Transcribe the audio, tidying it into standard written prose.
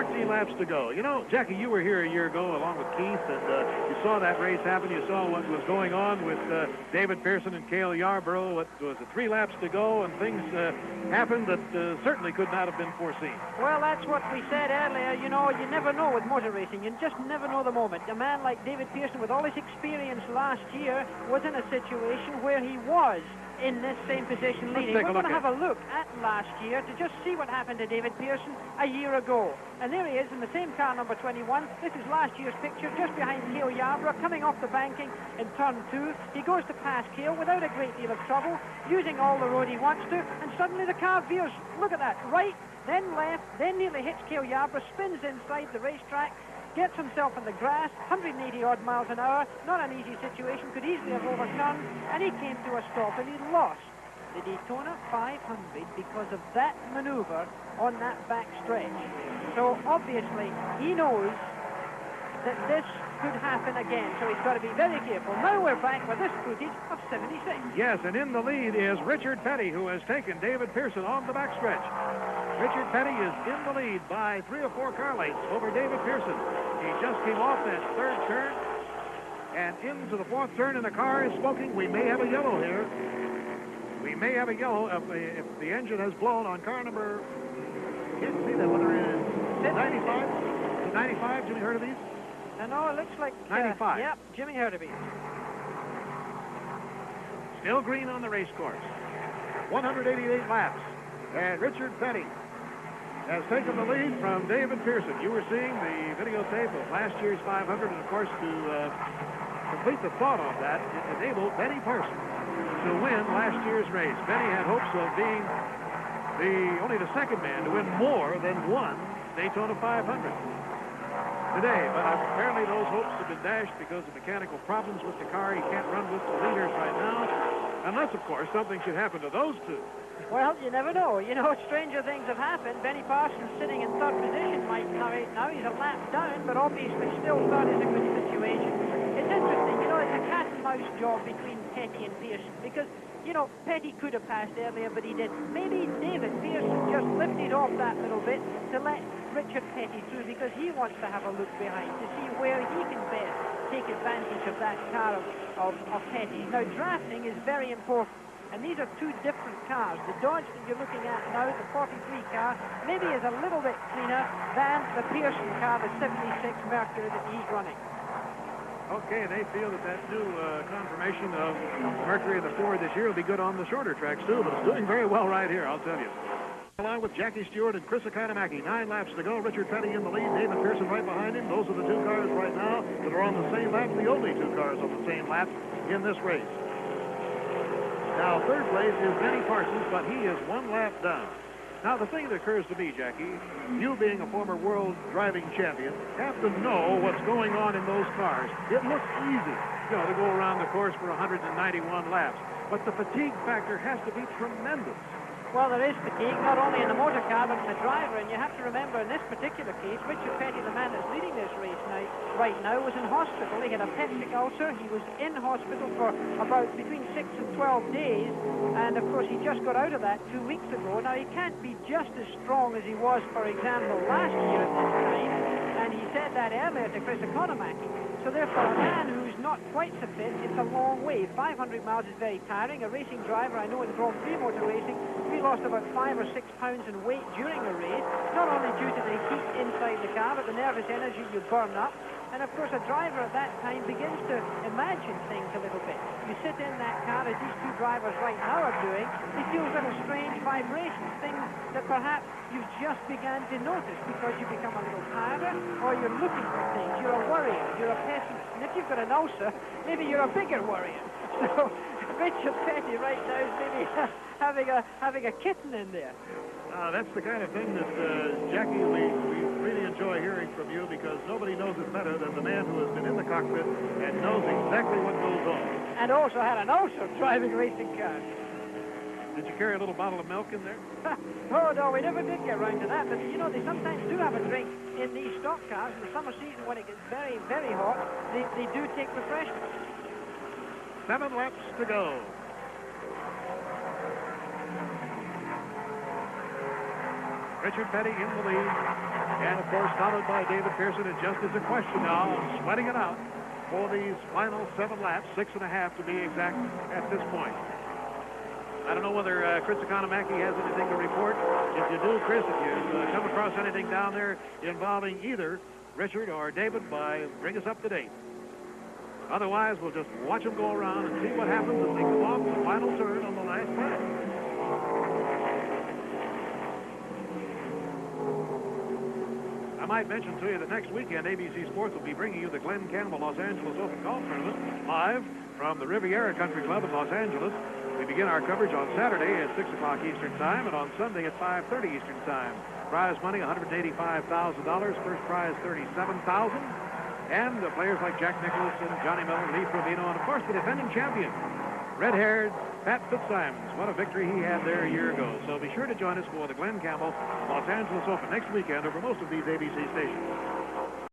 14 laps to go. You know, Jackie, you were here a year ago along with Keith, and you saw that race happen. You saw what was going on with David Pearson and Cale Yarborough. It was 3 laps to go, and things happened that certainly could not have been foreseen. Well, that's what we said earlier. You know, you never know with motor racing. You just never know the moment. A man like David Pearson, with all his experience last year, was in a situation where he was in this same position leading. We're going to have a look at last year to just see what happened to David Pearson a year ago. And there he is in the same car, number 21. This is last year's picture, just behind Cale Yarborough, coming off the banking in turn 2. He goes to pass Cale without a great deal of trouble, using all the road he wants to, and suddenly the car veers. Look at that, right, then left, then nearly hits Cale Yarborough, spins inside the racetrack, gets himself in the grass, 180-odd miles an hour, not an easy situation, could easily have overturned, and he came to a stop, and he lost the Daytona 500 because of that maneuver on that back stretch. So obviously he knows that this could happen again, so he's got to be very careful. Now we're back with this footage of 76. Yes, and in the lead is Richard Petty, who has taken David Pearson on the backstretch. Richard Petty is in the lead by 3 or 4 car lengths over David Pearson. He just came off that 3rd turn and into the 4th turn, and the car is smoking. We may have a yellow here. We may have a yellow if the engine has blown on car number, can't see that, whether it is 95? Is it 95, Jimmy Hurtubise? No, it looks like 95. Yep, Jimmy Hurtubise. Still green on the race course. 188 laps. And Richard Petty has taken the lead from David Pearson. You were seeing the videotape of last year's 500, and of course, to complete the thought of that, it enabled Benny Parsons to win last year's race. Benny had hopes of being only the 2nd man to win more than one Daytona 500 today, but apparently those hopes have been dashed because of mechanical problems with the car. He can't run with the leaders right now, unless, of course, something should happen to those two. Well, you never know. You know, stranger things have happened. Benny Parsons sitting in 3rd position right now. He's a lap down, but obviously still third is a good situation. It's interesting, you know, it's a cat and mouse job between Petty and Pearson, because, you know, Petty could have passed earlier, but he didn't. Maybe David Pearson just lifted off that little bit to let Richard Petty through, because he wants to have a look behind to see where he can best take advantage of that car of Petty. Now, drafting is very important. And these are 2 different cars. The Dodge that you're looking at now, the 43 car, maybe is a little bit cleaner than the Pearson car, the 76 Mercury that he's running. Okay, they feel that new confirmation of Mercury and the Ford this year will be good on the shorter tracks, too, but it's doing very well right here, I'll tell you. Along with Jackie Stewart and Chris Economaki, 9 laps to go. Richard Petty in the lead, David Pearson right behind him. Those are the 2 cars right now that are on the same lap, the only 2 cars on the same lap in this race. Now, 3rd place is Benny Parsons, but he is 1 lap down. Now, the thing that occurs to me, Jackie, you being a former world driving champion, have to know what's going on in those cars. It looks easy, you know, to go around the course for 191 laps, but the fatigue factor has to be tremendous. Well, there is fatigue, not only in the motor car, but in the driver. And you have to remember, in this particular case, Richard Petty, the man that's leading this race right now, was in hospital. He had a peptic ulcer. He was in hospital for about between 6 and 12 days. And, of course, he just got out of that 2 weeks ago. Now, he can't be just as strong as he was, for example, last year at this time. And he said that earlier to Chris Economaki. So therefore, a man who's not quite so fit, it's a long way. 500 miles is very tiring. A racing driver, I know in Grand Prix motor racing, we lost about 5 or 6 pounds in weight during the race, not only due to the heat inside the car, but the nervous energy you burn up. And of course, a driver at that time begins to imagine things a little bit. You sit in that car, as these 2 drivers right now are doing, you feel little strange vibrations, things that perhaps you've just begun to notice because you become a little tireder, or you're looking for things, you're a worrier, you're a pessimist. And if you've got an ulcer, maybe you're a bigger worrier. So Richard Petty right now is maybe having a kitten in there. That's the kind of thing that, Jackie, we really enjoy hearing from you, because nobody knows it better than the man who has been in the cockpit and knows exactly what goes on. And also had an ulcer driving racing cars. Did you carry a little bottle of milk in there? Oh, no, we never did get around to that. But, you know, they sometimes do have a drink in these stock cars. In the summer season, when it gets very, very hot, they do take refreshments. 7 laps to go. Richard Petty in the lead. And, of course, followed by David Pearson. And just as a question now, sweating it out for these final 7 laps, 6.5 to be exact at this point. I don't know whether Chris Economaki has anything to report. If you do, Chris, if you come across anything down there involving either Richard or David, bring us up to date. Otherwise, we'll just watch them go around and see what happens as they come off the final turn on the last pass. I might mention to you that next weekend, ABC Sports will be bringing you the Glenn Campbell Los Angeles Open Golf Tournament live from the Riviera Country Club in Los Angeles. We begin our coverage on Saturday at 6 o'clock Eastern Time and on Sunday at 5:30 Eastern Time. Prize money, $185,000. First prize, $37,000. And players like Jack Nicklaus and Johnny Miller, Lee Trevino, and, of course, the defending champion, red-haired Pat Fitzsimons. What a victory he had there a year ago. So be sure to join us for the Glenn Campbell Los Angeles Open next weekend over most of these ABC stations.